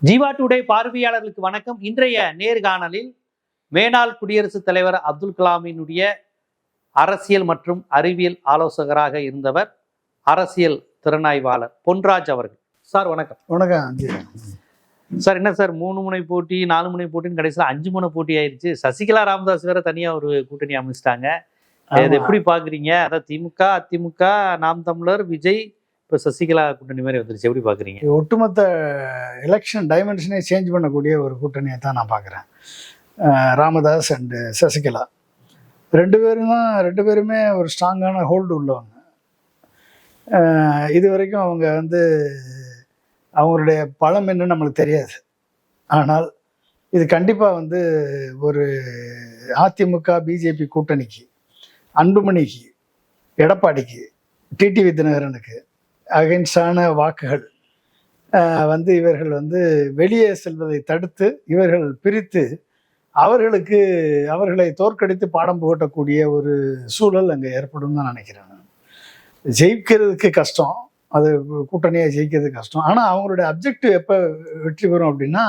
Jeeva today பார்வையாளர்களுக்கு வணக்கம். இன்றைய நேர்காணலில் மேனாள் குடியரசுத் தலைவர் அப்துல் கலாமினுடைய அரசியல் மற்றும் அறிவியல் ஆலோசகராக இருந்தவர் அரசியல் திறனாய்வாளர் பொன்ராஜ் அவர்கள். சார் வணக்கம். வணக்கம் சார். என்ன சார் 3 முனை போட்டி 4 முனை போட்டின்னு கடைசியில் 5 முனை போட்டி ஆயிடுச்சு. சசிகலா ராமதாஸ் வேற தனியா ஒரு கூட்டணி அமைச்சிட்டாங்க. இது எப்படி பாக்குறீங்க? அதாவது திமுக, அதிமுக, நாம் தமிழர், விஜய், இப்போ சசிகலா கூட்டணி மாதிரி வந்துருச்சு. எப்படி பார்க்குறீங்க? ஒட்டுமொத்த எலெக்ஷன் டைமென்ஷனே சேஞ்ச் பண்ணக்கூடிய ஒரு கூட்டணியை தான் நான் பார்க்குறேன். ராமதாஸ் அண்டு சசிகலா ரெண்டு பேருமே ஒரு ஸ்ட்ராங்கான ஹோல்டு உள்ளவங்க. இது வரைக்கும் அவங்க அவங்களுடைய பலம் என்னன்னு நம்மளுக்கு தெரியாது. ஆனால் இது கண்டிப்பாக ஒரு அதிமுக பிஜேபி கூட்டணிக்கு, அன்புமணிக்கு, எடப்பாடிக்கு, டிடிவி தினகரனுக்கு அகைன்ஸ்டான வாக்குகள் இவர்கள் வெளியே செல்வதை தடுத்து இவர்கள் பிரித்து அவர்களை தோற்கடித்து பாடம் புகட்டக்கூடிய ஒரு சூழல் அங்கே ஏற்படும் தான் நினைக்கிறேன். ஜெயிக்கிறதுக்கு கஷ்டம், அது கூட்டணியாக ஜெயிக்கிறதுக்கு கஷ்டம். ஆனால் அவங்களுடைய அப்ஜெக்டிவ் எப்போ வெற்றி பெறும் அப்படின்னா,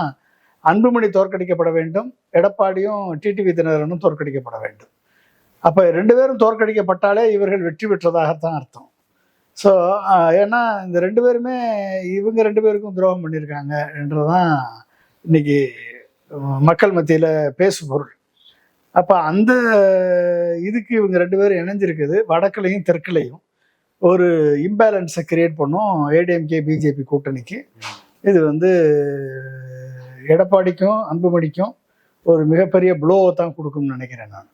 அன்புமணி தோற்கடிக்கப்பட வேண்டும், எடப்பாடியும் டிடிவி தினகரனும் தோற்கடிக்கப்பட வேண்டும். அப்போ 2 பேரும் தோற்கடிக்கப்பட்டாலே இவர்கள் வெற்றி பெற்றதாகத்தான் அர்த்தம். ஸோ ஏன்னா இந்த 2 பேருமே இவங்க 2 பேருக்கும் துரோகம் பண்ணியிருக்காங்க என்றதான் இன்னைக்கு மக்கள் மத்தியில் பேசு பொருள். அப்போ அந்த இதுக்கு இவங்க 2 பேரும் இணைஞ்சிருக்குது. வடக்குலையும் தெற்குலையும் ஒரு இம்பேலன்ஸை கிரியேட் பண்ணும் ஏடிஎம்கே பிஜேபி கூட்டணிக்கு. இது எடப்பாடிக்கும் அன்புமணிக்கும் ஒரு மிகப்பெரிய ப்ளோவை தான் கொடுக்கும்னு நினைக்கிறேன் நான்.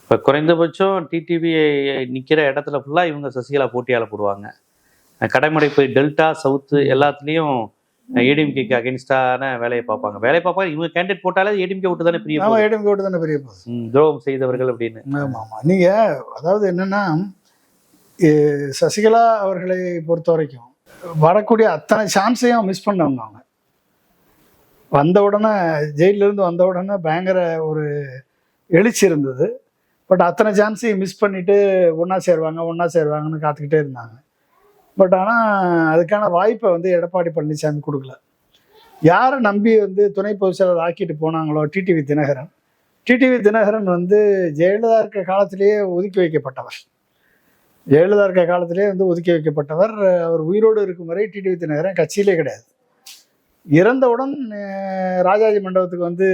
இப்போ குறைந்தபட்சம் டிடிவி நிற்கிற இடத்துல ஃபுல்லாக இவங்க சசிகலா போட்டியால் போடுவாங்க. கடைமடை போய் டெல்டா சவுத்து எல்லாத்துலேயும் ஏடிஎம்கேக்கு அகேன்ஸ்டான வேலையை பார்ப்பாங்க. இவங்க கேண்டிடேட் போட்டாலே ஏடிஎம்கே விட்டு தானே பெரிய ஏடிஎம்கே விட்டு தானே பெரிய துரோகம் செய்தவர்கள் அப்படின்னு. ஆமாம். நீங்கள் அதாவது என்னென்னா, சசிகலா அவர்களை பொறுத்த வரைக்கும் வரக்கூடிய அத்தனை சான்ஸையும் மிஸ் பண்ணவங்க. அவங்க வந்த உடனே, ஜெயிலிருந்து வந்த உடனே பயங்கர ஒரு எழுச்சி இருந்தது. பட் அத்தனை சான்ஸையும் மிஸ் பண்ணிட்டு ஒன்றா சேருவாங்கன்னு காத்துக்கிட்டே இருந்தாங்க. பட் ஆனால் அதுக்கான வாய்ப்பை எடப்பாடி பழனிசாமி கொடுக்கல. யாரை நம்பி துணை பொதுச் செயலர் ஆக்கிட்டு போனாங்களோ டிடிவி தினகரன் ஜெயலலிதா இருக்க காலத்திலேயே ஒதுக்கி வைக்கப்பட்டவர். அவர் உயிரோடு இருக்கும் வரை டிடிவி தினகரன் கட்சியிலே கிடையாது. இறந்தவுடன் ராஜாஜி மண்டபத்துக்கு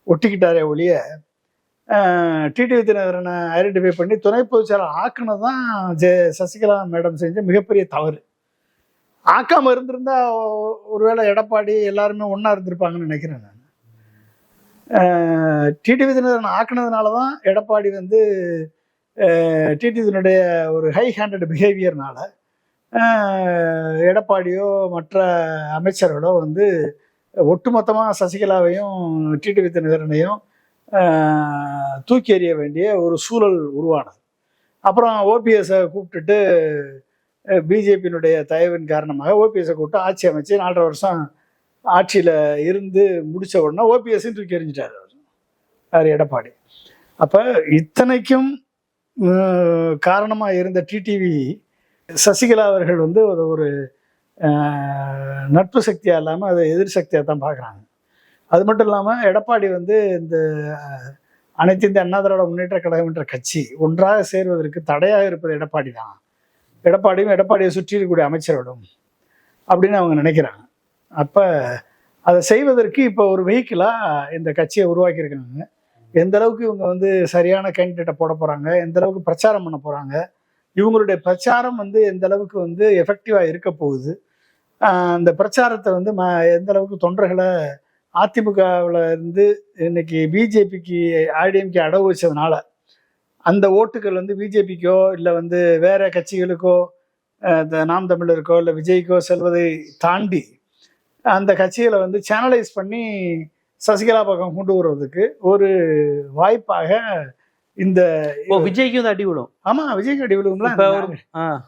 ஒட்டிக்கிட்டாரே ஒழிய டிடிவி தினகரனை ஐடென்டிஃபை பண்ணி துணை பொதுச் செயலர் ஆக்குனது தான் சசிகலா மேடம் செஞ்ச மிகப்பெரிய தவறு. ஆக்காமல் இருந்திருந்தா ஒருவேளை எடப்பாடி எல்லாருமே ஒன்றா இருந்திருப்பாங்கன்னு நினைக்கிறேன் நான். டிடிவி தினகரன் ஆக்குனதுனால தான் எடப்பாடி டிடிவினுடைய ஒரு ஹை ஹேண்டட் பிஹேவியர்னால எடப்பாடியோ மற்ற அமைச்சர்களோ ஒட்டுமொத்தமாக சசிகலாவையும் டிடிவி தினகரனையும் தூக்கி எறிய வேண்டிய ஒரு சூழல் உருவானது. அப்புறம் ஓபிஎஸை கூப்பிட்டுட்டு பிஜேபியினுடைய தயவின் காரணமாக ஓபிஎஸை கூப்பிட்டு ஆட்சி அமைச்சு 4.5 வருஷம் ஆட்சியில் இருந்து முடித்த உடனே ஓபிஎஸ்ஸையும் தூக்கி எறிஞ்சிட்டார் யார், எடப்பாடி. அப்போ இத்தனைக்கும் காரணமாக இருந்த டிடிவி சசிகலா அவர்கள் ஒரு நட்பு சக்தியாக இல்லாமல் அதை எதிர் சக்தியாக தான் பார்க்குறாங்க. அது மட்டும் இல்லாமல் எடப்பாடி இந்த அனைத்து இந்திய அண்ணா திராவிட முன்னேற்ற கழகம் என்ற கட்சி ஒன்றாக சேர்வதற்கு தடையாக இருப்பது எடப்பாடி தான். எடப்பாடியை சுற்றி இருக்கக்கூடிய அமைச்சர்களும் அப்படின்னு அவங்க நினைக்கிறாங்க. அப்போ அதை செய்வதற்கு இப்போ ஒரு வெஹிக்கிளாக இந்த கட்சியை உருவாக்கியிருக்காங்க. எந்த அளவுக்கு இவங்க சரியான கேண்டிடேட்டை போட போகிறாங்க, எந்த அளவுக்கு பிரச்சாரம் பண்ண போகிறாங்க, இவங்களுடைய பிரச்சாரம் எந்த அளவுக்கு எஃபெக்டிவாக இருக்க போகுது, அந்த பிரச்சாரத்தை எந்த அளவுக்கு தொண்டர்களை அதிமுகவில் இருந்து இன்னைக்கு பிஜேபிக்கு ஐடிஎம்கே அடவு வச்சதுனால அந்த ஓட்டுகள் பிஜேபிக்கோ இல்லை வேற கட்சிகளுக்கோ நாம் தமிழருக்கோ இல்லை விஜய்க்கோ செல்வதை தாண்டி அந்த கட்சிகளை சேனலைஸ் பண்ணி சசிகலா பக்கம் கொண்டு வருவதற்கு ஒரு வாய்ப்பாக இந்த விஜய்க்கு அடி விடும். ஆமா, விஜய்க்கு அடி விடும்ல.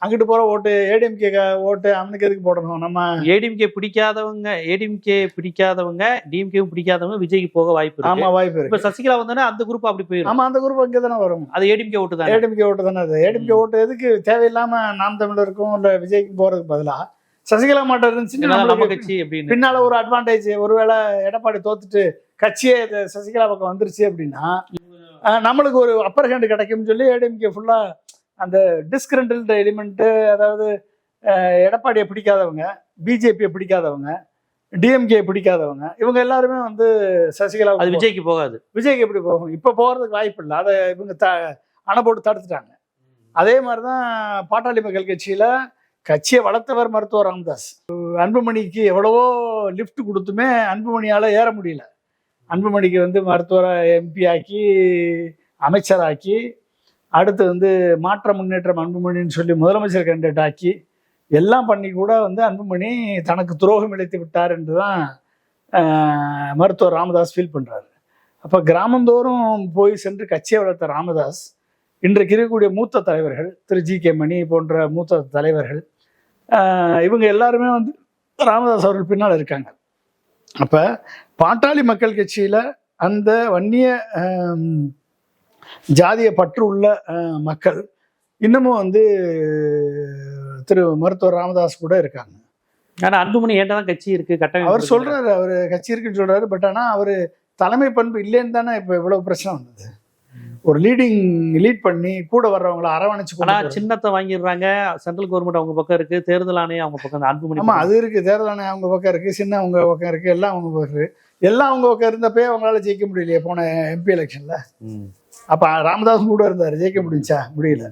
அங்கிட்டு போற ஓட்டு ஏடிஎம்கே ஓட்டு அவனுக்கு எதுக்கு போடணும்? நம்ம ஏடிஎம்கே பிடிக்காதவங்க டிஎம்கேவும் பிடிக்காதவங்க விஜய்க்கு போக வாய்ப்பு இருக்கு. ஆமா, வாய்ப்பு இருக்கு. இப்ப சசிகலா வந்தோன்னா அந்த குரூப் அப்படி போயிடும். ஆமா, அந்த குரூப் அங்கே தானே வரும். அது ஏடிஎம்கே ஓட்டு தான். அது ஏடிஎம்கே ஓட்டு எதுக்கு தேவையில்லாம நாம் தமிழருக்கும் இல்ல விஜய்க்கு போறதுக்கு பதிலா சசிகலா மாட்ட இருந்துச்சுன்னா நம்ம நம்மளுக்கு கட்சி அப்படின்னு பின்னால ஒரு அட்வான்டேஜ், ஒருவேளை எடப்பாடி தோத்துட்டு கட்சியே சசிகலா பக்கம் வந்துருச்சு அப்படின்னா நம்மளுக்கு ஒரு அப்பர் ஹேண்ட் கிடைக்கும்னு சொல்லி ஏடிஎம்கே ஃபுல்லா அந்த டிஸ்கிரண்டல் எலிமெண்ட், அதாவது எடப்பாடியை பிடிக்காதவங்க, பிஜேபியை பிடிக்காதவங்க, டிஎம்கே பிடிக்காதவங்க, இவங்க எல்லாருமே வந்து சசிகலா அது விஜய்க்கு போகாது. விஜய்க்கு எப்படி போகும்? இப்போ போகிறதுக்கு வாய்ப்பு இல்லை. அதை இவங்க அணை போட்டு தடுத்துட்டாங்க. அதே மாதிரி தான் பாட்டாளி மக்கள் கட்சியில் கட்சியை வளர்த்தவர் மருத்துவர் ராமதாஸ். அன்புமணிக்கு எவ்வளவோ லிஃப்ட் கொடுத்துமே அன்புமணியால் ஏற முடியல. அன்புமணிக்கு வந்து மருத்துவரை எம்பி ஆக்கி, அமைச்சராக்கி, அடுத்து வந்து மாற்ற முன்னேற்றம் அன்புமணின்னு சொல்லி முதலமைச்சர் கேண்டிடேட் ஆக்கி எல்லாம் பண்ணி கூட வந்து அன்புமணி தனக்கு துரோகம் இழைத்து விட்டார் என்று தான் மருத்துவர் ராமதாஸ் ஃபீல் பண்ணுறாரு. அப்போ கிராமந்தோறும் போய் சென்று கட்சியை வளர்த்த ராமதாஸ் இன்றைக்கு இருக்கக்கூடிய மூத்த தலைவர்கள், திரு ஜி.கே. மணி போன்ற மூத்த தலைவர்கள், இவங்க எல்லாருமே வந்து ராமதாஸ் அவர்கள் பின்னால் இருக்காங்க. அப்போ பாட்டாளி மக்கள் கட்சியில் அந்த வன்னிய ஜாதிய பற்று உள்ள மக்கள் இன்னமும் வந்து திரு மருத்துவர் ராமதாஸ் கூட இருக்காங்க. ஆனா அன்புமணி ஏன்டா தான் கட்சி இருக்கு கட்டமைப்பு அவர் சொல்றாரு, அவர் கட்சி இருக்குன்னு சொல்றாரு. பட் ஆனா அவரு தலைமை பண்பு இல்லைன்னு தானே இப்ப இவ்வளவு பிரச்சனை வந்தது. ஒரு லீட் பண்ணி கூட வர்றவங்களை அரவணைச்சு. ஆனா சின்னத்தை வாங்கிடுறாங்க. சென்ட்ரல் கவர்மெண்ட் அவங்க பக்கம் இருக்கு, தேர்தல் ஆணையம் அவங்க பக்கம். அன்புமணி ஆமா, அது இருக்கு, தேர்தல் ஆணையம் அவங்க பக்கம் இருக்கு, சின்ன அவங்க பக்கம் இருக்கு, எல்லாம் அவங்க பக்கம் இருக்கு. எல்லாம் அவங்க பக்கம் இருந்தப்பே அவங்களால ஜெயிக்க முடியலையே போன எம்பி எலெக்ஷன்ல. அப்ப ராமதாஸ் கூட இருந்தாரு, ஜெயிக்க முடியல.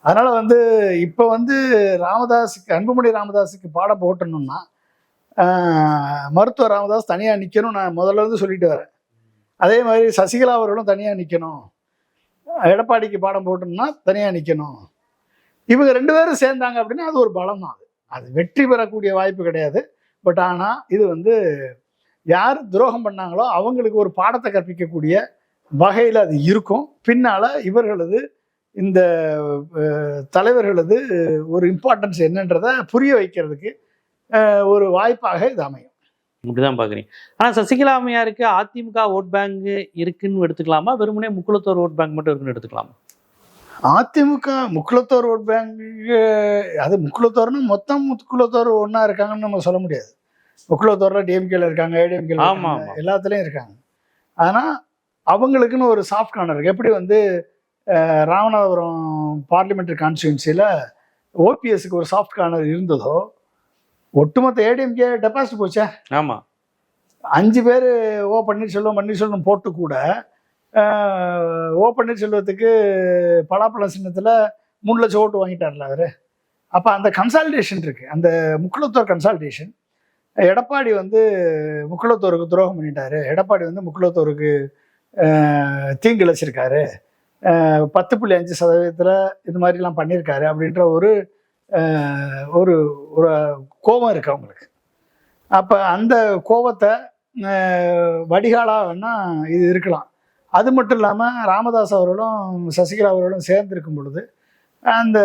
அதனால வந்து இப்ப வந்து ராமதாஸுக்கு, அன்புமணி ராமதாஸுக்கு பாடம் போட்டணும்னா மருத்துவர் ராமதாஸ் தனியா நிக்கணும். நான் முதல்ல இருந்து சொல்லிட்டு வரேன். அதே மாதிரி சசிகலா அவர்களும் தனியா நிக்கணும். எடப்பாடிக்கு பாடம் போட்டோம்னா தனியா நிக்கணும். இவங்க ரெண்டு பேரும் சேர்ந்தாங்க அப்படின்னா அது ஒரு பலம் தான். அது வெற்றி பெறக்கூடிய வாய்ப்பு கிடையாது. பட் ஆனா இது வந்து யார் துரோகம் பண்ணாங்களோ அவங்களுக்கு ஒரு பாடத்தை கற்பிக்கக்கூடிய வகையில் அது இருக்கும். பின்னால இவர்களது இந்த தலைவர்களது ஒரு இம்பார்ட்டன்ஸ் என்னன்றதை புரிய வைக்கிறதுக்கு ஒரு வாய்ப்பாக இது அமையும். இப்படிதான் பாக்குறீங்க. ஆனா சசிகலா அம்மையாருக்கு அதிமுக ஓட் பேங்க் இருக்குன்னு எடுத்துக்கலாமா, வெறுமனே முக்குளத்தோர் ஓட் பேங்க் மட்டும் இருக்குன்னு எடுத்துக்கலாமா? அதிமுக முக்குளத்தோர் ஓட் பேங்க், அது முக்குளத்தோர்னு மொத்தம் முக்குளத்தோர் ஒன்னா இருக்காங்கன்னு நம்ம சொல்ல முடியாது. முக்குளத்தோர்ல டிஎம்கேல இருக்காங்க, ஏடிஎம்கேல இருக்காங்க, எல்லாத்துலயும் இருக்காங்க. ஆனா அவங்களுக்குன்னு ஒரு சாஃப்ட் கார்னர் இருக்கு. எப்படி வந்து ராமநாதபுரம் பார்லிமெண்ட்ரி கான்ஸ்டியூன்சியில் ஓபிஎஸ்க்கு ஒரு சாஃப்ட் கார்னர் இருந்ததோ, ஒட்டுமொத்த ஏடிஎம்கே டெபாசிட் போச்சே. ஆமா, 5 பேர் பன்னீர்செல்வம் போட்டு கூட பன்னீர்செல்வத்துக்கு பலாப்பழம் சின்னத்தில் 3 லட்சம் ஓட்டு வாங்கிட்டார்ல அவரு. அப்போ அந்த கன்சாலிடேஷன் இருக்கு, அந்த முக்குளத்தோர் கன்சாலிடேஷன். எடப்பாடி வந்து முக்குளத்தோருக்கு துரோகம் பண்ணிட்டாரு, எடப்பாடி வந்து முக்குளத்தோருக்கு தீங்கு இழைச்சிருக்காரு, 10.5% இது மாதிரிலாம் பண்ணியிருக்காரு அப்படின்ற ஒரு ஒரு ஒரு கோபம் இருக்கு அவங்களுக்கு. அப்போ அந்த கோபத்தை வடிகாலாக வேணா இது இருக்கலாம். அது மட்டும் இல்லாமல் ராமதாஸ் அவர்களும் சசிகலா அவர்களும் சேர்ந்திருக்கும் பொழுது அந்த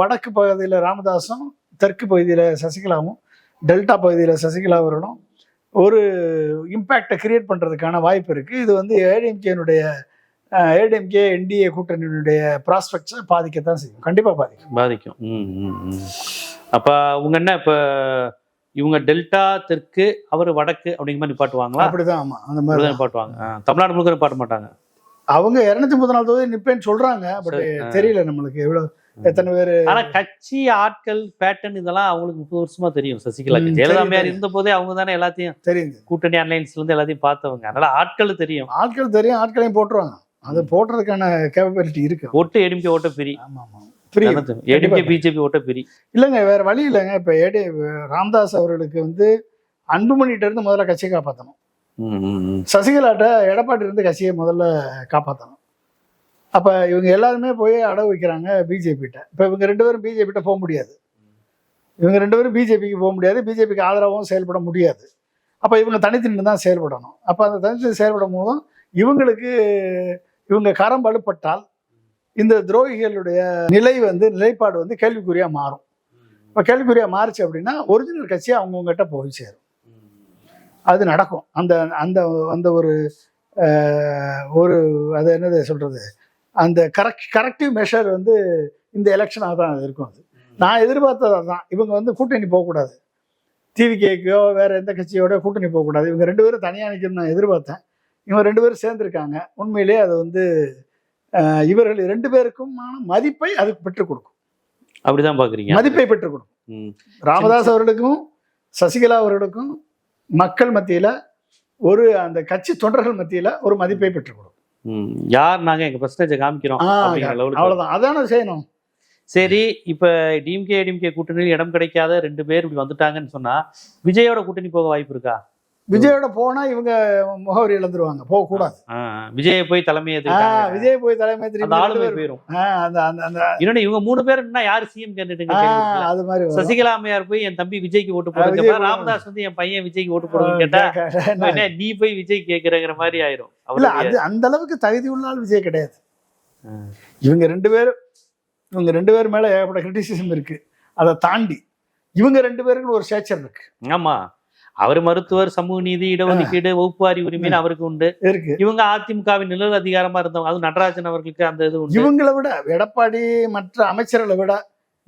வடக்கு பகுதியில் ராமதாஸும், தெற்கு பகுதியில் சசிகலாவும், டெல்டா பகுதியில் சசிகலா அவர்களும் ஒரு இம்பேக்டை கிரியேட் பண்ணுறதுக்கான வாய்ப்பு இருக்குது. இது வந்து ஏடிஎம்கே என்டிஏ கூட்டணியினுடைய ப்ராஸ்பெக்ட்ஸை பாதிக்கத்தான் செய்யும், கண்டிப்பாக பாதிக்கும். அப்போ அவங்க என்ன, இப்போ இவங்க டெல்டா தெற்கு, அவர் வடக்கு அப்படிங்கிற மாதிரி நிப்பாட்டுவாங்களா? அப்படிதான். ஆமாம், அந்த மாதிரி தான் நிப்பாட்டுவாங்க. தமிழ்நாடு முழுக்க நிப்பாட்ட மாட்டாங்க. அவங்க 234 தொகுதி நிப்பேன்னு சொல்றாங்க. பட் தெரியல நம்மளுக்கு எவ்வளவு, எத்தனை பேர். ஆனா கட்சி ஆட்கள் பேட்டர்ன் இதெல்லாம் அவங்களுக்கு 30 வருஷமா தெரியும். சசிகலா ஜெயலலிதா அம்மையார் இருந்த போதே அவங்க தானே எல்லாத்தையும் தெரியும், கூட்டணி அலைன்ஸ்ல இருந்து எல்லாத்தையும் பார்த்தவங்க. அதனால ஆட்கள் தெரியும், ஆட்களையும் போட்டுருவாங்க. அது போடுறதுக்கான கேப்பபிலிட்டி இருக்கு. ஓட்டு ஏடிஎம்கே ஓட்ட பிரி. ஏடிஎம்கே பிஜேபி ஓட்ட பிரி இல்லைங்க, வேற வழி இல்லைங்க. இப்ப ராமதாஸ் அவர்களுக்கு வந்து அன்புமணிகிட்ட இருந்து முதல்ல கட்சியை காப்பாற்றணும், சசிகலாட்ட எடப்பாடி இருந்து கட்சியை முதல்ல காப்பாற்றணும். அப்ப இவங்க எல்லாருமே போய் அடவு வைக்கிறாங்க பிஜேபிட்ட. இப்ப இவங்க 2 பேரும் பிஜேபிட்ட போக முடியாது, பிஜேபிக்கு போக முடியாது, பிஜேபிக்கு ஆதரவாகவும் செயல்பட முடியாது. அப்ப இவங்க தனித்து தான் செயல்படணும். அப்ப அந்த தனித்து செயல்படும் போதும் இவங்க கரம் வலுப்பட்டால் இந்த துரோகிகளுடைய நிலைப்பாடு வந்து கேள்விக்குறியா மாறும். இப்ப கேள்விக்குறியா மாறுச்சு அப்படின்னா ஒரிஜினல் கட்சி அவங்ககிட்ட போய் சேரும், அது நடக்கும். அந்த அந்த அந்த ஒரு அது என்னது சொல்றது, அந்த கரெக்டிவ் மெஷர் வந்து இந்த எலெக்ஷனாக தான் இருக்கும். அது நான் எதிர்பார்த்தது தான் இவங்க வந்து கூட்டணி போகக்கூடாது, டிவிகேக்கோ வேற எந்த கட்சியோட கூட்டணி போகக்கூடாது, இவங்க 2 பேரும் தனியாக நிற்கணும்னு நான் எதிர்பார்த்தேன். இவங்க 2 பேரும் சேர்ந்துருக்காங்க. உண்மையிலேயே அது வந்து இவர்கள் 2 பேருக்குமான மதிப்பை அதுக்கு பெற்றுக் கொடுக்கும். அப்படிதான் பாக்குறீங்க? மதிப்பை பெற்றுக் கொடுக்கும். ராமதாஸ் அவர்களுக்கும் சசிகலா அவர்களுக்கும் மக்கள் மத்தியில அந்த கட்சி தொண்டர்கள் மத்தியில ஒரு மதிப்பை பெற்றுக் கொடுக்கும். யார் நாங்க எங்க பர்சன்டேஜ் காமிக்கிறோம் அவ்வளவுதான், அதான செய்யணும். சரி, இப்ப டிஎம்கே கூட்டணியில் இடம் கிடைக்காத 2 பேர் இப்படி வந்துட்டாங்கன்னு சொன்னா விஜயோட கூட்டணி போக வாய்ப்பு இருக்கா? விஜயோட போனா இவங்க முகவரி இழந்துருவாங்க, போக கூடாது. விஜய் போய் தலைமையை விஜய் போய் தலைமை போயிரும். இன்னொன்னு இவங்க 3 பேர் யாரு சிஎம் கேண்டிடேட் அது மாதிரி சசிகலா அம்மையார் போய் என் தம்பி விஜய்க்கு ஓட்டு போடுங்க, ராமதாஸ் வந்து என் பையன் விஜய்க்கு ஓட்டு போடுன்னு கேட்டா நீ போய் விஜய் கேக்குறங்கிற மாதிரி ஆயிரும். அது அந்த அளவுக்கு தகுதி உள்ள ஆள் விஜய் கிடையாது. இவங்க 2 பேர் மேல ஏகப்பட்ட கிரிட்டிசிசம் இருக்கு. அதை தாண்டி இவங்க 2 பேருக்கு ஒரு ஸ்டேச்சர் இருக்கு. ஆமா, அவர் மருத்துவர், சமூக நீதி, இடஒதுக்கீடு, வகுப்புவாரி உரிமை அவருக்கு உண்டு இருக்கு. இவங்க அதிமுகவின் நிழல் அதிகாரமா இருந்தவங்க, அது நடராஜன் அவர்களுக்கு அந்த இது உண்டு. இவங்களை விட எடப்பாடி மற்ற அமைச்சர்களை விட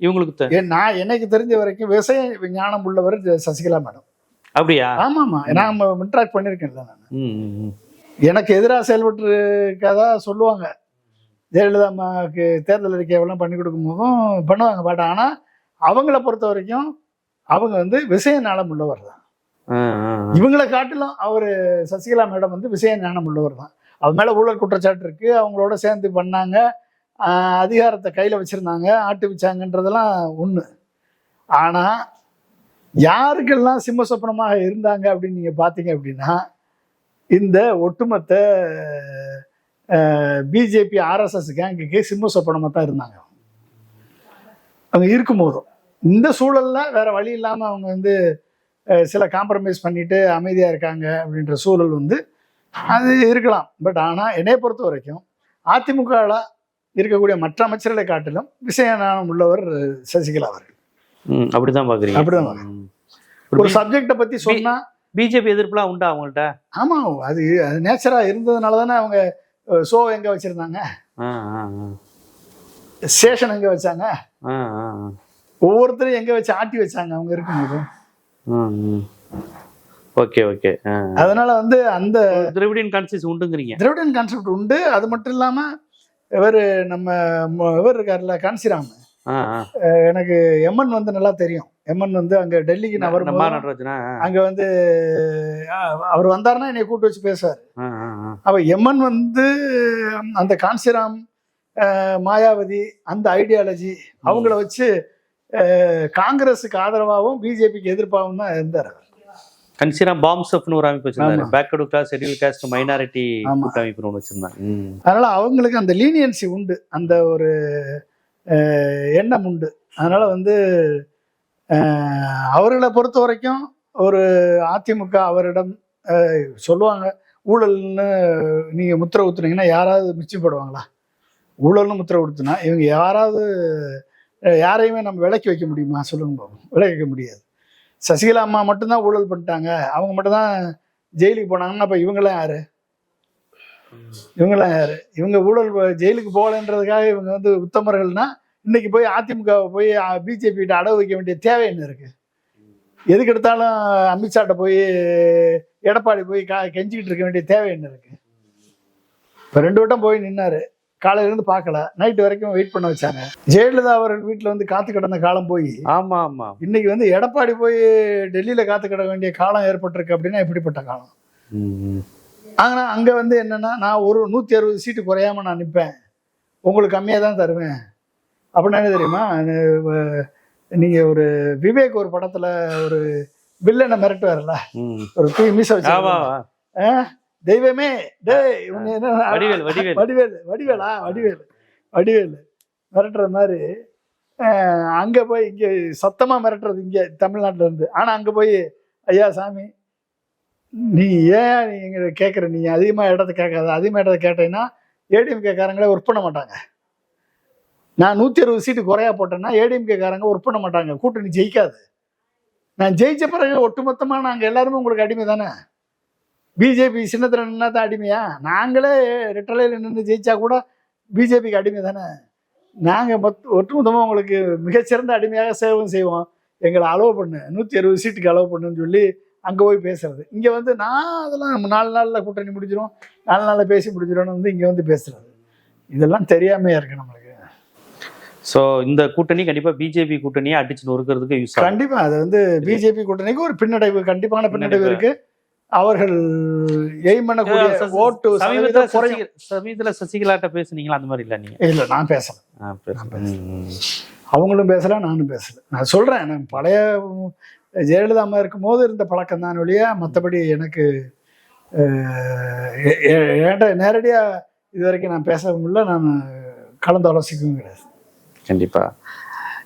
இவங்களுக்கு நான் எனக்கு தெரிஞ்ச வரைக்கும் விவசாய ஞானம் உள்ளவர் சசிகலா மேடம். அப்படியா? ஆமாமா, நான் இன்ட்ராக்ட் பண்ணிருக்கேன்ல. நான் எனக்கு எதிராக செயல்பட்டு சொல்லுவாங்க. ஜெயலலிதா அம்மாவுக்கு தேர்தல் அறிக்கையெல்லாம் பண்ணி கொடுக்கும் போதும் பண்ணுவாங்க. பட் ஆனா அவங்கள பொறுத்த வரைக்கும் அவங்க வந்து விஷய ஞானம் உள்ளவர் தான். இவங்களை காட்டிலும் அவரு சசிகலா மேடம் வந்து விஷய ஞானம் உள்ளவர் தான். அவ மேல ஊழல் குற்றச்சாட்டு இருக்கு, அவங்களோட சேர்ந்து பண்ணாங்க, அதிகாரத்தை கையில வச்சிருந்தாங்க, ஆட்டு வச்சாங்கன்றதெல்லாம் ஒண்ணு. ஆனா யாருக்கெல்லாம் சிம்ம சொப்பனமாக இருந்தாங்க அப்படின்னு நீங்க பாத்தீங்க அப்படின்னா இந்த ஒட்டுமொத்த பிஜேபி ஆர்எஸ்எஸ் கேங்குக்கு சிம்ம சொப்பனமா தான் இருந்தாங்க. அவங்க இருக்கும் போதும் இந்த சூழல்ல வேற வழி இல்லாம அவங்க வந்து சில காம்ப்ரமைஸ் பண்ணிட்டு அமைதியா இருக்காங்க அப்படின்ற சூழல் வந்து அது இருக்கலாம். பட் ஆனா என்னைய பொறுத்த வரைக்கும் அதிமுகவில் இருக்கக்கூடிய மற்ற அமைச்சர்களை காட்டிலும் விஷயஞானம் உள்ளவர் சசிகலா அவர்கள். அப்படிதான் பாக்குறீங்க? அப்படிதான். ஒரு சப்ஜெக்டை பத்தி சொன்னா பிஜேபி எதிர்ப்புலாம் உண்டா அவங்கள்ட்ட? ஆமா, அது நேச்சரா இருந்ததுனால தானே அவங்க ஷோ எங்க வச்சிருந்தாங்க, ஸ்டேஷன் எங்க வச்சாங்க, ஒவ்வொருத்தரும் எங்க வச்சு ஆட்டி வச்சாங்க அவங்க இருக்கும்போது. Okay okay. அதனால வந்து அந்த திராவிடியன் கான்செப்ட் உண்டுங்கிறீங்க? திராவிடியன் கான்செப்ட் உண்டு. அது மட்டும் இல்லாம இவர் இருக்காருல்ல காஞ்சிராம், எனக்கு எம்என் வந்து நல்லா தெரியும். எம்என் வந்து அங்க டெல்லிக்கு நான் வரும்போது அங்க வந்து அவர் வந்தாருன்னா என்னை கூட்டு வச்சு பேசுவார். அப்ப எம்என் வந்து அந்த காஞ்சிராம், மாயாவதி, அந்த ஐடியாலஜி அவங்கள வச்சு காங்கிரஸுக்கு ஆதரவாகவும் பிஜேபிக்கு எதிர்ப்பாகவும் தான் இருந்தார். கன்சிராம் பாம்ஸ்னு ஒரு அமைப்பு வச்சிருந்தாரு, backward class, schedule caste, minority அமைப்பு ஒன்று வச்சிருந்தாங்க. அதனால அவங்களுக்கு அந்த லீனியன்சி உண்டு, அந்த ஒரு எண்ணம் உண்டு. அதனால வந்து அவர்களை பொறுத்த வரைக்கும் ஒரு அதிமுக அவரிடம் சொல்லுவாங்க ஊழல்னு நீங்க முத்திரை ஊத்துனீங்கன்னா யாராவது மிச்சப்படுவாங்களா? ஊழல்னு முத்திரை ஊத்துனா இவங்க யாரையுமே நம்ம விலக்கி வைக்க முடியுமா சொல்லுங்க பாப்போம்? விலக்கி வைக்க முடியாது. சசிகலா அம்மா மட்டும்தான் ஊழல் பண்ணிட்டாங்க, அவங்க மட்டும்தான் ஜெயிலுக்கு போனாங்கன்னா அப்ப இவங்களாம் யாரு? இவங்க ஊழல் ஜெயிலுக்கு போகலன்றதுக்காக இவங்க வந்து உத்தமர்கள்னா இன்னைக்கு போய் அதிமுக போய் பிஜேபி கிட்ட அடவு வைக்க வேண்டிய தேவை என்ன இருக்கு? எதுக்கு எடுத்தாலும் அமித்ஷாட்ட போய் எடப்பாடி போய் கெஞ்சிக்கிட்டு இருக்க வேண்டிய தேவை என்ன இருக்கு? இப்ப 2 வட்டம் போய் நின்னாரு, காலையில இருந்து பார்க்கல, நைட்டு வரைக்கும் வெயிட் பண்ண வச்சாங்க. ஜெயலலிதா அவர்கள் வீட்டுல வந்து காத்து கிடந்த காலம் போய் ஆமா ஆமா இன்னைக்கு வந்து எடப்பாடி போய் டெல்லியில காத்து கிட வேண்டிய காலம் ஏற்பட்டிருக்கு. அப்படின்னா எப்படிப்பட்ட காலம்? ஆனா அங்க வந்து என்னன்னா, நான் ஒரு 160 சீட்டு குறையாம நான் நிற்பேன், உங்களுக்கு கம்மியா தான் தருவேன் அப்படின்னா என்ன தெரியுமா? நீங்க ஒரு விவேக் ஒரு படத்துல ஒரு வில்லனை மிரட்டுவார்ல, ஒரு மீச வச்சு தெய்வமே வடிவேல் மிரட்டுற மாதிரி அங்க போய் இங்க சத்தமா மிரட்டுறது இங்க தமிழ்நாட்டுல இருந்து. ஆனா அங்க போய் ஐயா சாமி நீ ஏன் நீங்க கேட்குற, நீ அதிகமா இடத்த கேட்காத, அதிகமா இடத்த கேட்டீங்கன்னா ஏடிஎம்கே காரங்களே ஒர்க் பண்ண மாட்டாங்க. நான் 160 சீட்டு குறையா போட்டேன்னா ஏடிஎம்கே காரங்க ஒர்க் பண்ண மாட்டாங்க, கூட்டணி ஜெயிக்காது. நான் ஜெயிச்ச பிறகு ஒட்டுமொத்தமா நாங்க எல்லாருமே உங்களுக்கு அடிமை தானே. பிஜேபி சின்னத்துல நின்னா தான் அடிமையா? நாங்களே ரெட்டலையில நின்று ஜெயிச்சா கூட பிஜேபிக்கு அடிமை தானே. நாங்கள் ஒட்டுமொத்தமாக உங்களுக்கு மிகச்சிறந்த அடிமையாக சேவகம் செய்வோம், எங்களை அலோவ் பண்ணு, 160 சீட்டுக்கு அலோவ் பண்ணுன்னு சொல்லி அங்கே போய் பேசுறது. இங்கே வந்து நான் அதெல்லாம் 4 நாளில் கூட்டணி முடிச்சிடும், 4 நாளில் பேசி முடிச்சிடும்னு வந்து இங்கே வந்து பேசுறது. இதெல்லாம் தெரியாமையா இருக்கு நம்மளுக்கு. ஸோ இந்த கூட்டணி கண்டிப்பா பிஜேபி கூட்டணியை அடிச்சு நொறுக்கிறதுக்கு யூஸ் ஆகும். கண்டிப்பா அது வந்து பிஜேபி கூட்டணிக்கு ஒரு பின்னடைவு, கண்டிப்பான பின்னடைவு இருக்கு. அவர்கள் எய்ம் பண்ணக்கூடிய ஓட்டு சமீபத்தில் சசிகலாட்ட பேசுனீங்களா? அந்த மாதிரி இல்லை நீங்க? இல்லை, நான் பேசல. அவங்களும் பேசல, நானும் பேசல. நான் சொல்றேன், நான் பழைய ஜெயலலிதா அம்மா இருக்கும் போது இருந்த பழக்கம் தான் ஒழிய மற்றபடி எனக்கு ஏன்ட நேரடியா இது வரைக்கும் நான் பேசவும் இல்லை, நான் கலந்து ஆலோசிக்கவும் கிடையாது. கண்டிப்பா.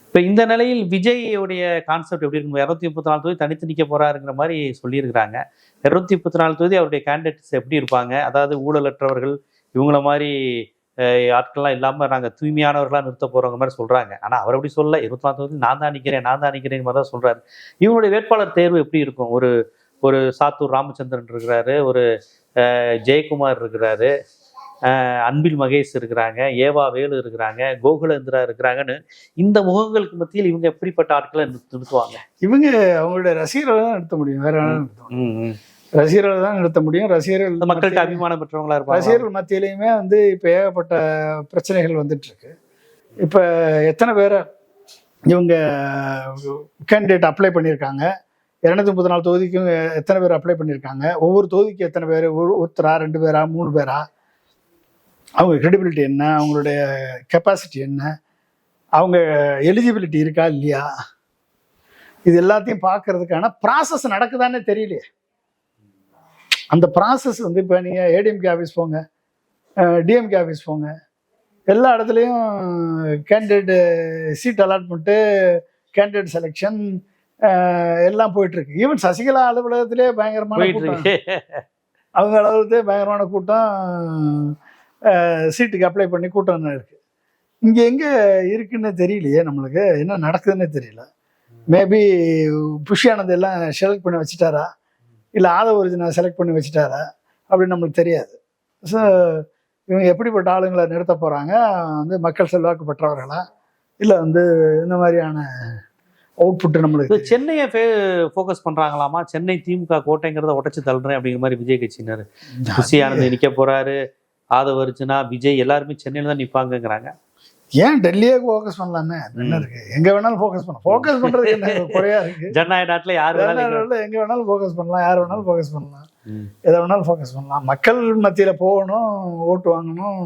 இப்போ இந்த நிலையில் விஜய்யுடைய கான்செப்ட் எப்படி இருக்கும்? 234 தொகுதி தனித்து நிற்க போறாருங்கிற மாதிரி சொல்லியிருக்கிறாங்க. 234 தொகுதி அவருடைய கேண்டிடேட்ஸ் எப்படி இருப்பாங்க? அதாவது ஊழலற்றவர்கள், இவங்கள மாதிரி ஆட்கள்லாம் இல்லாமல் நாங்கள் தூய்மையானவர்களாக நிறுத்த போகிறவங்க மாதிரி சொல்கிறாங்க. ஆனால் அவர் அப்படி சொல்ல, 24 தொகுதி நான் தான் நிற்கிறேன் மாதிரி தான் சொல்கிறாரு. இவங்களுடைய வேட்பாளர் தேர்வு எப்படி இருக்கும்? ஒரு சாத்தூர் ராமச்சந்திரன் இருக்கிறாரு, ஒரு ஜெயக்குமார் இருக்கிறாரு, அன்பில் மகேஷ் இருக்கிறாங்க, ஏவா வேலு இருக்கிறாங்க, கோகுலேந்திரா இருக்கிறாங்கன்னு இந்த முகங்களுக்கு மத்தியில் இவங்க எப்படிப்பட்ட ஆட்களை நிறுத்துவாங்க? இவங்க அவங்களுடைய ரசிகர்களை தான் நிறுத்த முடியும், வேற ரசிகர்களை தான் நிறுத்த முடியும். ரசிகர்கள் மக்களுக்கு அபிமானம் பெற்றவங்களா இருப்பாங்க. ரசிகர்கள் மத்தியிலையுமே வந்து இப்போ ஏகப்பட்ட பிரச்சனைகள் வந்துட்டு இருக்கு. இப்போ எத்தனை பேரை இவங்க கேண்டிடேட் அப்ளை பண்ணியிருக்காங்க, 234 தொகுதிக்கும் எத்தனை பேர் அப்ளை பண்ணியிருக்காங்க, ஒவ்வொரு தொகுதிக்கும் எத்தனை பேர், ஒருத்தரா 2 பேரா 3 பேரா, அவங்க கிரெடிபிலிட்டி என்ன, அவங்களுடைய கெப்பாசிட்டி என்ன, அவங்க எலிஜிபிலிட்டி இருக்கா இல்லையா, இது எல்லாத்தையும் பார்க்கறதுக்கான ப்ராசஸ் நடக்குதானே தெரியலையே. அந்த ப்ராசஸ் வந்து இப்போ நீங்கள் ஏடிஎம்கே ஆஃபீஸ் போங்க, டிஎம்கே ஆஃபீஸ் போங்க, எல்லா இடத்துலையும் candidate seat allotment, candidate selection எல்லாம் போயிட்டுருக்கு. ஈவன் சசிகலா அலுவலகத்திலே பயங்கரமான கூட்டம், அவங்க அலுவலகத்திலே பயங்கரமான கூட்டம், சீட்டுக்கு அப்ளை பண்ணி கூட்டம் இருக்குது. இங்கே எங்கே இருக்குன்னு தெரியலையே, நம்மளுக்கு என்ன நடக்குதுன்னே தெரியல. மேபி புஷ்யானந்த் எல்லாம் செலக்ட் பண்ணி வச்சுட்டாரா, இல்லை ஆதவ ஒரிஜினை செலக்ட் பண்ணி வச்சுட்டாரா அப்படின்னு நம்மளுக்கு தெரியாது. ஸோ இவங்க எப்படிப்பட்ட ஆளுங்களை நிறுத்த போகிறாங்க? வந்து மக்கள் செல்வாக்கு பெற்றவர்களா, இல்லை வந்து இந்த மாதிரியான அவுட்புட் நம்மளுக்கு. சென்னையை ஃபோக்கஸ் பண்ணுறாங்களாமா? சென்னை திமுக கோட்டைங்கிறத உடச்சி தள்ளுறேன் அப்படிங்கிற மாதிரி விஜய் கட்சியினர். புஷியானந்த் நிற்க போகிறாரு, ஆதவ அர்ஜுனா, விஜய் எல்லாருமே சென்னையில் தான் நிற்பாங்கங்கிறாங்க. ஏன் டெல்லியே ஃபோக்கஸ் பண்ணலாமே, என்ன இருக்கு? எங்க வேணாலும் ஃபோக்கஸ் பண்ணலாம். ஃபோக்கஸ் பண்றது என்ன குறையா இருக்கு? ஜனநாயக நாட்டில் யார் வேணாலும் எங்க வேணாலும் ஃபோக்கஸ் பண்ணலாம், யார் வேணாலும் ஃபோக்கஸ் பண்ணலாம், எதை வேணாலும் ஃபோக்கஸ் பண்ணலாம். மக்கள் மத்தியில போகணும், ஓட்டு வாங்கணும்,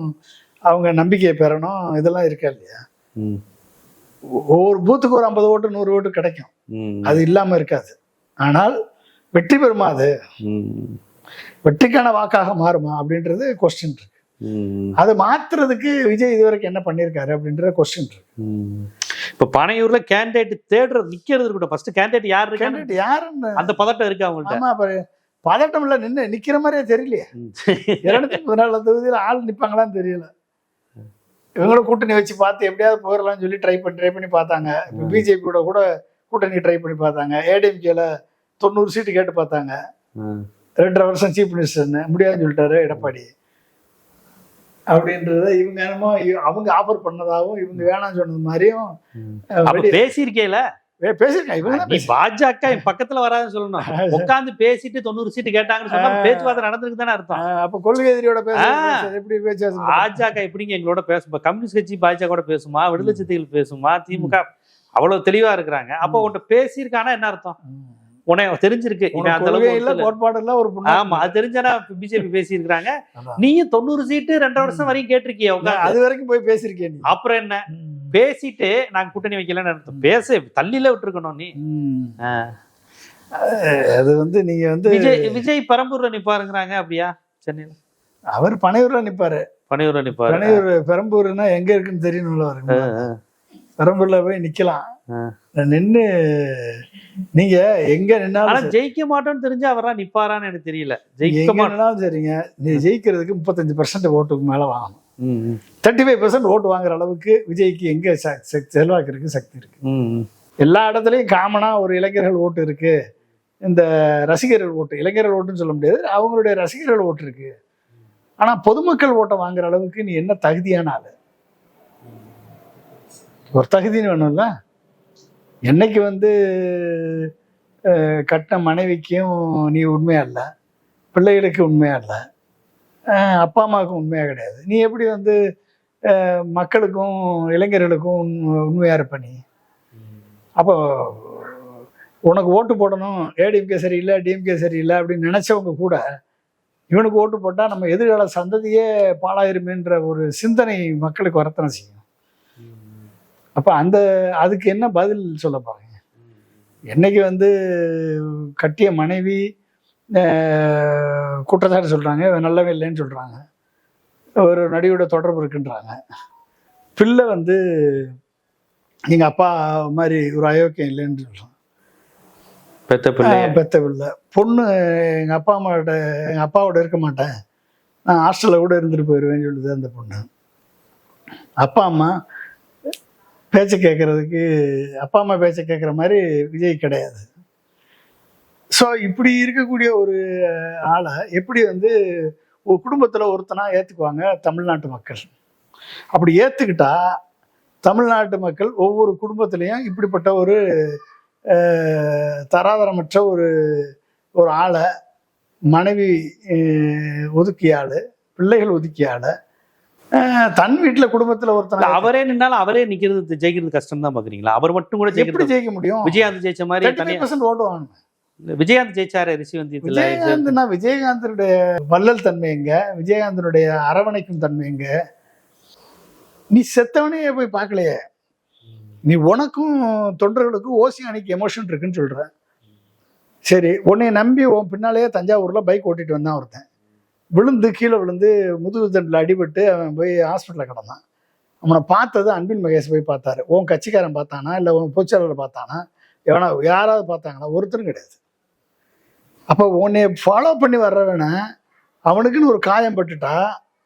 அவங்க நம்பிக்கையை பெறணும், இதெல்லாம் இருக்கா இல்லையா? ஒவ்வொரு பூத்துக்கு ஒரு 50 ஓட்டு 100 ஓட்டு கிடைக்கும், அது இல்லாம இருக்காது. ஆனால் வெற்றி பெறுமா, அது வெற்றிக்கான வாக்காக மாறுமா அப்படின்றது கொஸ்டின் இருக்கு. அதை மாத்துறதுக்கு விஜய் இதுவரைக்கும் என்ன பண்ணிருக்காரு அப்படின்ற கொஸ்டின் இருக்கு. இப்ப பனையூர்ல கேண்டிடேட் தேடுறது நிக்கிறது இருக்கட்டும், ஃபர்ஸ்ட் கேண்டிடேட் யாரு, கேண்டிடேட் யாருன்னு அந்த பதட்டம் இருக்கு அவங்கள்ட்ட. ஆமா, பதட்டம் இல்ல, நிக்கிற மாதிரியே தெரியலையே. 214 தொகுதியில ஆள் நிப்பாங்களான்னு தெரியல. இவங்களும் கூட்டணி வச்சு பார்த்து எப்படியாவது போயிடலாம்னு சொல்லி ட்ரை பண்ணி பார்த்தாங்க. பிஜேபி கூட கூட்டணி ட்ரை பண்ணி பார்த்தாங்க. ஏடிஎம்கேல 90 சீட்டு கேட்டு பார்த்தாங்க. 2.5 வருஷம் சீஃப் மினிஸ்டர்னு முடியாதுன்னு சொல்லிட்டாரு எடப்பாடி. அப்படின்றத இவங்க என்னமோ அவங்க ஆஃபர் பண்ணதாகவும் இவங்க வேணாம்னு சொன்னது மாதிரியும் பேசியிருக்கேல. பேசியிருக்காங்க இவங்க. பாஜக பக்கத்துல வராதுன்னு சொல்லணும், உட்காந்து பேசிட்டு 90 சீட்டு கேட்டாங்கன்னு சொன்னா பேச்சுவார்த்தை நடந்திருக்கு தானே அர்த்தம். அப்ப கொள்கை எதிரியோட எப்படி பேச்சு? பாஜக எப்படிங்க எங்களோட பேசும்? கம்யூனிஸ்ட் கட்சி பாஜக பேசுமா, விடுதலை சிறுத்தைகள் பேசுமா, திமுக அவ்வளவு தெளிவா இருக்கிறாங்க. அப்ப உன்கிட்ட பேசியிருக்கானா என்ன அர்த்தம்? உனக்கு தெரிஞ்சிருக்கு அது தெரிஞ்சானா பிஜேபி பேசி இருக்காங்க. நீயும் 90 சீட்டு 2.5 வருஷம் வரையும் கேட்டிருக்கிய, அது வரைக்கும் போய் பேசிருக்கேன். அப்புறம் என்ன பேசிட்டு நாங்க கூட்டணி வைக்கலன்னு பேச தள்ளில விட்டுருக்கணும் நீ. அது வந்து நீங்க வந்து விஜய் பெரம்பூர்ல நிப்பாருங்கிறாங்க. அப்படியா? சென்னையில அவர் பனையூர்ல நிப்பாரு. பனையூர்ல நிப்பாரு. பனையூர் பெரம்பூர்னா எங்க இருக்குன்னு தெரியணும்ல. பெரம்பூர்ல போய் நிக்கலாம், நின்று நீங்க எங்க நின்னாலும் ஜெயிக்க மாட்டோம்னு தெரிஞ்சு அவரா நிப்பாரான்னு எனக்கு தெரியல. ஜெயிக்க மாட்டோம்னாலும் சரிங்க, நீ ஜெயிக்கிறதுக்கு 35% ஓட்டுக்கு மேல வாங்கணும். 35% ஓட்டு வாங்குற அளவுக்கு விஜய்க்கு எங்க செல்வாக்கு இருக்கு, சக்தி இருக்கு. எல்லா இடத்துலயும் காமனா ஒரு இளைஞர்கள் ஓட்டு இருக்கு, இந்த ரசிகர்கள் ஓட்டு, இளைஞர்கள் ஓட்டுன்னு சொல்ல முடியாது, அவங்களுடைய ரசிகர்கள் ஓட்டு இருக்கு. ஆனா பொதுமக்கள் ஓட்டை வாங்குற அளவுக்கு நீ என்ன தகுதியான ஆளு? ஒரு தகுதின்னு வேணும்ல. என்னைக்கு வந்து கட்டின மனைவிக்கும் நீ உண்மையா இல்லை, பிள்ளைகளுக்கு உண்மையா இல்லை, அப்பா அம்மாவுக்கும் உண்மையா கிடையாது, நீ எப்படி வந்து மக்களுக்கும் இளைஞர்களுக்கும் உண்மையா இருப்ப நீ? அப்போ உனக்கு ஓட்டு போடணும், ஏடிஎம்கே சரியில்லை டிஎம்கே சரியில்லை அப்படின்னு நினைச்சவங்க கூட இவனுக்கு ஓட்டு போட்டா நம்ம எதிர்கால சந்ததியே பாழாயிருமேன்ற ஒரு சிந்தனை மக்களுக்கு வரத்தனை செய்யும். அப்ப அதுக்கு என்ன பதில் சொல்ல பாருங்க? என்னைக்கு வந்து கட்டிய மனைவி குற்றச்சாட்டு சொல்றாங்க, நல்லவே இல்லைன்னு சொல்றாங்க, ஒரு நடிகையோட தொடர்பு இருக்குன்றாங்க, பிள்ளை வந்து எங்க அப்பா மாதிரி ஒரு அயோக்கியம் இல்லைன்னு சொல்றாங்க, பெத்த பிள்ளை, பொண்ணு எங்க அப்பாவோட இருக்க மாட்டேன், நான் ஹாஸ்டல்ல கூட இருந்துட்டு போயிடுவேன்னு சொல்லுது அந்த பொண்ணு. அப்பா அம்மா பேச்சை கேட்கறதுக்கு அப்பா அம்மா பேச்சை கேட்குற மாதிரி விஜய் கிடையாது. ஸோ இப்படி இருக்கக்கூடிய ஒரு ஆளை எப்படி வந்து ஒரு குடும்பத்தில் ஒருத்தனா ஏற்றுக்குவாங்க தமிழ்நாட்டு மக்கள்? அப்படி ஏற்றுக்கிட்டா தமிழ்நாட்டு மக்கள் ஒவ்வொரு குடும்பத்திலையும் இப்படிப்பட்ட ஒரு தராதரமற்ற ஒரு ஆளை, மனைவி ஒதுக்கிய ஆள், பிள்ளைகள் ஒதுக்கிய ஆளை தன் வீட்டுல குடும்பத்துல ஒருத்தர் அவரே நின்னாலும் அவரே நிக்கிறது ஜெயிக்கிறது கஷ்டம் தான் பாக்குறீங்களா? அவர் மட்டும் கூட எப்படி ஜெயிக்க முடியும்? விஜயகாந்த் ஜெயிச்ச மாதிரி 30% ஓட்டு வாங்கணும். விஜயகாந்த் ஜெயிச்சாரு ரிஷிவந்தியத்துல. விஜயகாந்த்னா விஜயகாந்தனுடைய வள்ளல் தன்மை எங்க? விஜயகாந்தனுடைய அரவணைக்கும் தன்மை எங்க? நீ செத்தவனே போய் பார்க்கலையே. நீ உனக்கும் தொண்டர்களுக்கும் ஓசி அணிக்கு எமோஷன் இருக்குன்னு சொல்ற. சரி, உன்னை நம்பி உன் பின்னாலேயே தஞ்சாவூர்ல பைக் ஓட்டிட்டு வந்தான் ஒருத்தன், கீழே விழுந்து முதுகு தண்டில் அடிபட்டு அவன் போய் ஹாஸ்பிட்டலில் கிடந்தான். அவனை பார்த்தது அன்பில் மகேஷ் போய் பார்த்தாரு. உன் கட்சிக்காரன் பார்த்தானா, இல்லை உன் பொதுச்செயலாளர் பார்த்தானா, யாராவது பார்த்தாங்களா? ஒருத்தரும் கிடையாது. அப்போ உன்னை ஃபாலோ பண்ணி வர்றவனை அவனுக்குன்னு ஒரு காயம் பட்டுட்டா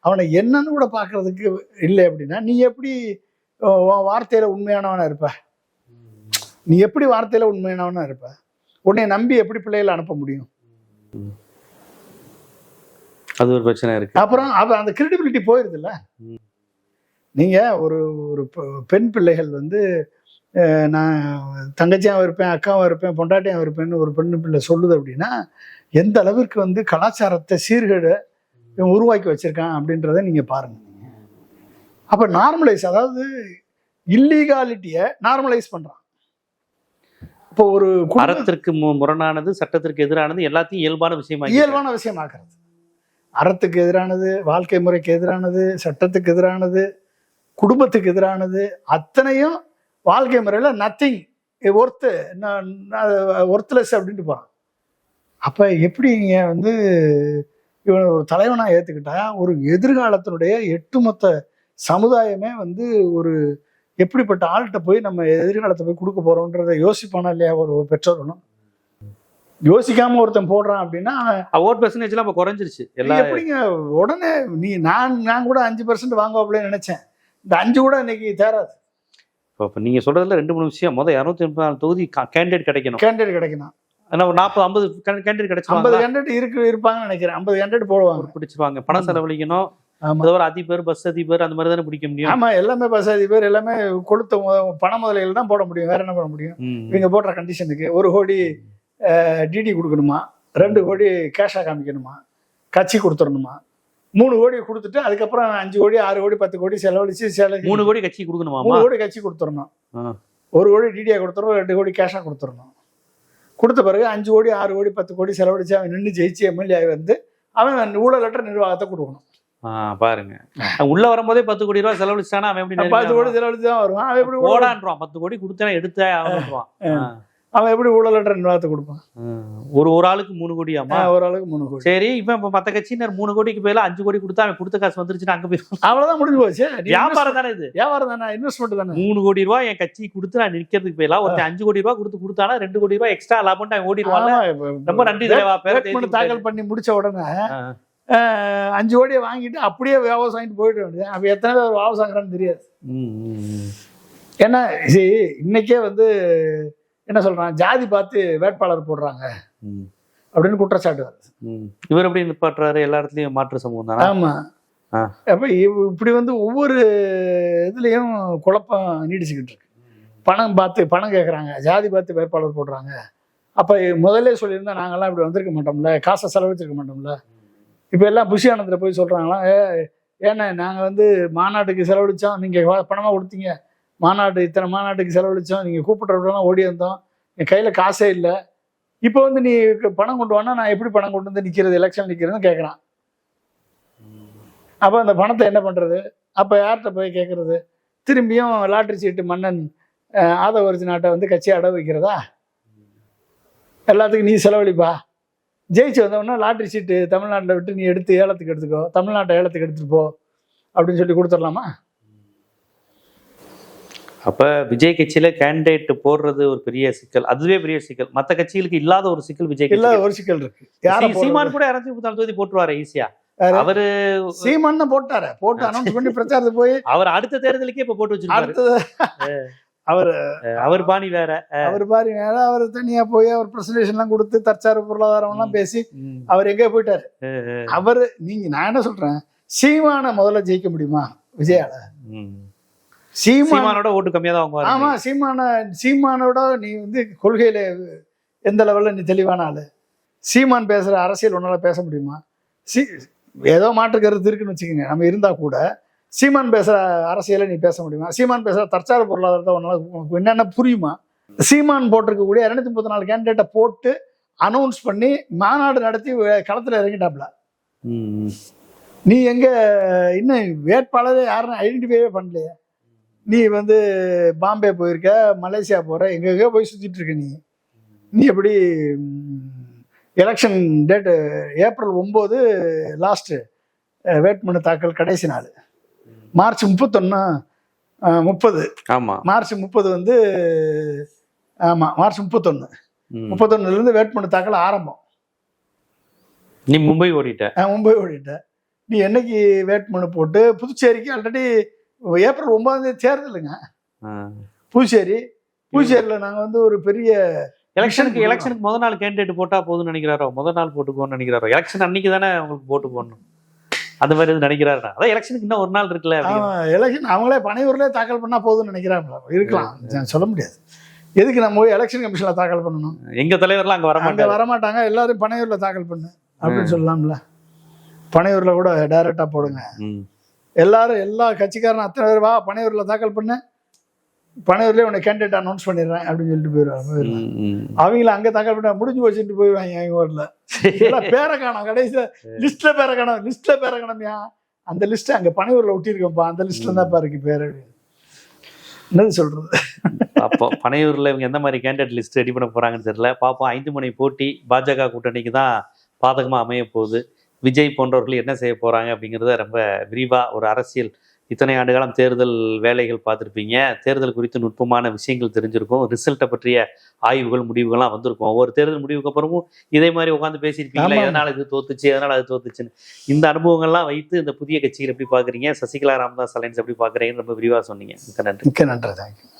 அவனை என்னன்னு கூட பார்க்கறதுக்கு இல்லை அப்படின்னா நீ எப்படி வார்த்தையில உண்மையானவனா இருப்ப? நீ எப்படி வார்த்தையில உண்மையானவனா இருப்ப? உன்னை நம்பி எப்படி பிள்ளைகளை அனுப்ப முடியும்? அது ஒரு பிரச்சனை இருக்கு. அப்புறம் அந்த கிரெடிபிலிட்டி போயிருதுல்ல. நீங்க ஒரு பெண் பிள்ளைகள் வந்து நான் தங்கச்சியாவும் இருப்பேன், அக்காவும் இருப்பேன், பொண்டாட்டியாவும் இருப்பேன்னு ஒரு பெண் பிள்ளை சொல்லுது அப்படின்னா எந்த அளவிற்கு வந்து கலாச்சாரத்தை சீர்கேடு உருவாக்கி வச்சிருக்கான் அப்படின்றத நீங்க பாருங்க. அப்ப நார்மலைஸ், அதாவது இல்லீகாலிட்டியை நார்மலைஸ் பண்றான். இப்போ ஒரு அறத்திற்கு முரணானது, சட்டத்திற்கு எதிரானது, எல்லாத்தையும் இயல்பான விஷயமாக்குறது. அறத்துக்கு எதிரானது, வாழ்க்கை முறைக்கு எதிரானது, சட்டத்துக்கு எதிரானது, குடும்பத்துக்கு எதிரானது, அத்தனையும் வாழ்க்கை முறையில நத்திங் ஒர்த்லெஸ் அப்படின்ட்டு போறான். அப்ப எப்படி நீங்க வந்து இவனை ஒரு தலைவனா ஏத்துக்கிட்டா ஒரு எதிர்காலத்தினுடைய ஒட்டுமொத்த சமுதாயமே வந்து ஒரு எப்படிப்பட்ட ஆள்கிட்ட போய் நம்ம எதிர்காலத்தை போய் கொடுக்க போறோம்ன்றத யோசிப்பானா இல்லையா ஒரு பெற்றோர்களும்? யோசிக்காம ஒருத்தன் போடுறான் அப்படின்னா ஓட் பெர்சன்டேஜ் எல்லாம் குறைஞ்சிருச்சு. எப்படிங்க உடனே நான் கூட 5% வாங்குவாப்லன்னு நினைச்சேன். இந்த 5 கூட இன்னைக்கு தேராது. இப்போ நீங்க சொல்றதுல 2-3 விஷயம். முதல் 284 தொகுதி கேண்டிடேட் கிடைக்கணும். ஆனா 40-50 கேண்டிடேட் கிடைச்சிருவாங்க. 50 கேண்டிடேட் இருப்பாங்கன்னு நினைக்கிறேன். 50 கேண்டிடேட் போடுவாங்க, பிடிச்சிருவாங்க. பணம் செலவழிக்கணும், ஒரு அதிபர், பஸ் அதிபர், அந்த மாதிரி தானே பிடிக்க முடியும். ஆமா, எல்லாமே பஸ் அதிபர், எல்லாமே கொடுத்த பண முதலைகள் தான் போட முடியும். வேற என்ன பண்ண முடியும்? இவங்க போடுற கண்டிஷனுக்கு 1 கோடி டிடி கொடுக்கணுமா, 2 கோடி கேஷா காமிக்கணுமா, கட்சி கொடுத்துடணுமா, 3 கோடி கொடுத்துட்டு அதுக்கப்புறம் 5 கோடி 6 கோடி 10 கோடி செலவழிச்சு 3 கோடி கட்சி கொடுக்கணுமா? 3 கோடி கட்சி கொடுத்துடணும். 1 கோடி டிடியா கொடுத்துடணும், 2 கோடி கேஷா கொடுத்துடணும். கொடுத்த பிறகு 5 கோடி 6 கோடி 10 கோடி செலவழிச்சு அவன் நின்று ஜெயிச்சு எம்எல்ஏ வந்து அவன் ஊழலற்ற நிர்வாகத்தை கொடுக்கணும். பாருங்க, உள்ள வரும்போதே 10 கோடி ரூபாய் செலவழிச்சானா அவன் எப்படி 10 கோடி செலவழிச்சு தான் வருவான். அவன் எப்படி ஓடான்றான்? 10 கோடி கொடுத்தா எடுத்தா அவன் எப்படி ஊழலற்ற நிர்வாகத்தை கொடுப்பான்? ஒரு ஆளுக்கு 3 கோடியாமா? ஒரு ஆளுக்கு 3 கோடி. சரி, இப்ப மத்த கட்சியினர் 3 கோடிக்கு பேர்ல 5 கோடி கொடுத்தா அவன் கொடுத்த காசு வந்துருச்சுன்னா அங்க போய் அவ்வளவுதான் முடிஞ்சு போச்சு. வியாபாரம் தானே இது? வியாபாரம் தானே, இன்வெஸ்ட்மெண்ட் தானே. 3 கோடி ரூபாய் என் கட்சி கொடுத்து நான் நிக்கிறதுக்கு போயில ஒருத்தன் 5 கோடி ரூபாய் கொடுத்தானா 2 கோடி ரூபாய் எக்ஸ்ட்ரா லாபம் அவன் ஓடிடுவாங்க. ரொம்ப நன்றி தலைவா. தாக்கல் பண்ணி முடிச்ச உடனே 5 கோடியை வாங்கிட்டு அப்படியே வியாபாரம் வாங்கிட்டு போயிட்டு வேண்டியது. அப்ப எத்தனை பேர் வியாபாரம் வாங்குறான்னு தெரியாது. ஏன்னா இன்னைக்கே வந்து என்ன சொல்றான், ஜாதி பார்த்து வேட்பாளர் போடுறாங்க அப்படின்னு குற்றச்சாட்டு வருது. இவர் எப்படி நிப்பாட்டுறாரு? எல்லா இடத்துலயும் மாற்று சமூகம் தானே. ஆமா, அப்ப இப்படி வந்து ஒவ்வொரு இதுலயும் குழப்பம் நீடிச்சுக்கிட்டு இருக்கு. பணம் கேட்குறாங்க, ஜாதி பார்த்து வேட்பாளர் போடுறாங்க. அப்ப முதல்ல சொல்லியிருந்தா நாங்கெல்லாம் இப்படி வந்திருக்க மாட்டோம்ல, காசை செலவழிச்சிருக்க மாட்டோம்ல. இப்ப எல்லாம் புஷி ஆனந்தில் போய் சொல்றாங்களாம், ஏன்னா நாங்க வந்து மாநாட்டுக்கு செலவழிச்சோம், நீங்க பணமா கொடுத்தீங்க, இத்தனை மாநாட்டுக்கு செலவழிச்சோம், நீங்க கூப்பிட்றவங்கலாம் ஓடி வந்தோம், என் கையில காசே இல்லை, இப்போ வந்து நீ பணம் கொண்டு வானா நான் எப்படி பணம் கொண்டு வந்து நிக்கிறது, எலெக்ஷன் நிக்கிறதுன்னு கேட்கறான். அப்ப அந்த பணத்தை என்ன பண்றது? அப்ப யார்கிட்ட போய் கேட்கறது? திரும்பியும் லாட்டரி சீட்டு மன்னன் ஆதவ நாட்டை வந்து கட்சி அடவு வைக்கிறதா? எல்லாத்துக்கும் நீ செலவழிப்பா, ஜெயிச்சு வந்தவொடனே லாட்டரி சீட்டு தமிழ்நாட்டில் விட்டு நீ எடுத்து ஏலத்துக்கு எடுத்துக்கோ, தமிழ்நாட்டை ஏலத்துக்கு எடுத்துட்டு போ அப்படின்னு சொல்லி கொடுத்துடலாமா? அப்ப விஜய் கட்சியில கேண்டிடேட் போடுறது ஒரு பெரிய சிக்கல், அதுவே பெரிய சிக்கல். மற்ற கட்சிகளுக்கு இல்லாத ஒரு சிக்கல் விஜய் இல்லாத ஒரு சிக்கல் இருக்கு. சீமான் கூட 234 தொகுதி போட்டுருவாரு ஈஸியா. அவரு சீமான் போட்டாரு, போட்டு அனௌன்ஸ் பண்ணி பிரச்சாரத்துக்கு போய் அவர் அடுத்த தேர்தலுக்கே இப்ப போட்டு வச்சிருக்காரு. அவர் பாணி வேற, அவர் தனியா போய் அவர் பிரசன்டேஷன் எல்லாம் கொடுத்து தற்சார்பு பொருளாதாரம் எல்லாம் பேசி அவர் எங்க போயிட்டாரு. நான் என்ன சொல்றேன், சீமான முதல்ல ஜெயிக்க முடியுமா விஜயால? சீமானோட ஓட்டு கம்மியா தான் வாங்குவாரு. ஆமா, சீமானோட நீ வந்து கொள்கையில எந்த லெவல்ல நீ தெளிவான ஆளு. சீமான் பேசுற அரசியல் உன்னால பேச முடியுமா? ஏதோ மாற்று கருத்து இருக்குன்னு வச்சுக்கோங்க, நம்ம இருந்தா கூட சீமான் பேசுற அரசியலை நீ பேச முடியுமா? சீமான் பேசுற தற்சார்பு பொருளாதாரத்தை உன்னால என்னென்ன புரியுமா? சீமான் போட்டிருக்கக்கூடிய 234 கேண்டிடேட்டை போட்டு அனௌன்ஸ் பண்ணி மாநாடு நடத்தி களத்துல இறங்கிட்டாப்ல. நீ எங்க இன்னும் வேட்பாளரே யாரும் ஐடென்டிஃபைவே பண்ணலையே. நீ வந்து பாம்பே போயிருக்க, மலேசியா போற, எங்கெங்க போய் சுத்திட்டு இருக்க. நீ எப்படி எலெக்ஷன் டேட்டு ஏப்ரல் 9 லாஸ்ட் வேட்புமனு தாக்கல் கடைசி நாள், மார்ச் 30. ஆமா, மார்ச் 30 வந்து மார்ச் 31 இருந்து வேட்புமனு தாக்கல் ஆரம்பம். நீ மும்பை ஓடிட்ட. நீ என்னைக்கு வேட்புமனு போட்டு புதுச்சேரிக்கு ஆல்ரெடி ஏப்ரல் 9 தேர்தலுங்க. புதுச்சேரியில நாங்க வந்து ஒரு பெரிய எலெக்ஷனுக்கு முதல் நாள் கேண்டிடேட் போட்டா போதும்னு நினைக்கிறாரோ, முதல் நாள் போட்டுக்கோன்னு நினைக்கிறாரோ? எலெக்ஷன் அன்னைக்கு தானே உங்களுக்கு போட்டு போடணும், அந்த மாதிரி நினைக்கிறாரு. அதான் எலெக்ஷனுக்கு இன்னும் ஒரு நாள் இருக்குல்ல. எலெக்ஷன் அவங்களே பனையூர்லயே தாக்கல் பண்ணா போதும்னு நினைக்கிறாங்க. இருக்கலாம், சொல்ல முடியாது. எதுக்கு நம்ம போய் எலெக்ஷன் கமிஷன்ல தாக்கல் பண்ணணும்? எங்க தலைவர்லாம் அங்க வரமாட்டாங்க, எல்லாரும் பனையூர்ல தாக்கல் பண்ணு அப்படின்னு சொல்லலாம்ல. பனையூர்ல கூட டைரக்டா போடுங்க, எல்லாரும் எல்லா கட்சிக்காரன் அத்தனை பேர் வா பனையூர்ல தாக்கல் பண்ணு, பனையூர்லயே உன்னை கேண்டிடேட் அனௌன்ஸ் பண்ணிடுறேன் அப்படின்னு சொல்லிட்டு போயிடுவாங்க. அவங்கள அங்க தாக்கல் பண்ண முடிஞ்சு வச்சுட்டு போயிடுவாங்க. எங்க ஊர்ல பேரை காணும், கடைசியில லிஸ்ட்ல பேரை காணும்யா, அந்த லிஸ்ட் அங்க பனையூர்ல ஒட்டியிருக்கோம்ப்பா, அந்த லிஸ்ட்ல தான் இருக்கு பேரு. என்னது சொல்றது? அப்போ பனையூர்ல இவங்க எந்த மாதிரி கேண்டிடேட் லிஸ்ட் ரெடி பண்ண போறாங்கன்னு தெரியல. பாப்போம். 5 முனை போட்டி பாஜக கூட்டணிக்கு தான் பாதகமா அமைய போகுது. விஜய் போன்றவர்கள் என்ன செய்ய போறாங்க அப்படிங்கிறத ரொம்ப விரிவா ஒரு அரசியல் இத்தனை ஆண்டு காலம் தேர்தல் வேலைகள் பார்த்துருப்பீங்க. தேர்தல் குறித்து நுட்பமான விஷயங்கள் தெரிஞ்சிருக்கும். ரிசல்ட்டை பற்றிய ஆய்வுகள் முடிவுகள்லாம் வந்திருக்கும். ஒவ்வொரு தேர்தல் முடிவுக்கு அப்புறமும் இதே மாதிரி உட்காந்து பேசியிருப்பீங்களா, எதனால இது தோத்துச்சு, எதனால அது தோத்துச்சுன்னு. இந்த அனுபவங்கள்லாம் வைத்து இந்த புதிய கட்சிகள் எப்படி பாக்குறீங்க, சசிகலா ராமதாஸ் அலைன்ஸ் எப்படி பாக்குறீங்கன்னு ரொம்ப விரிவா சொன்னீங்க. மிக்க நன்றி. மிக்க நன்றி. தேங்க்யூ.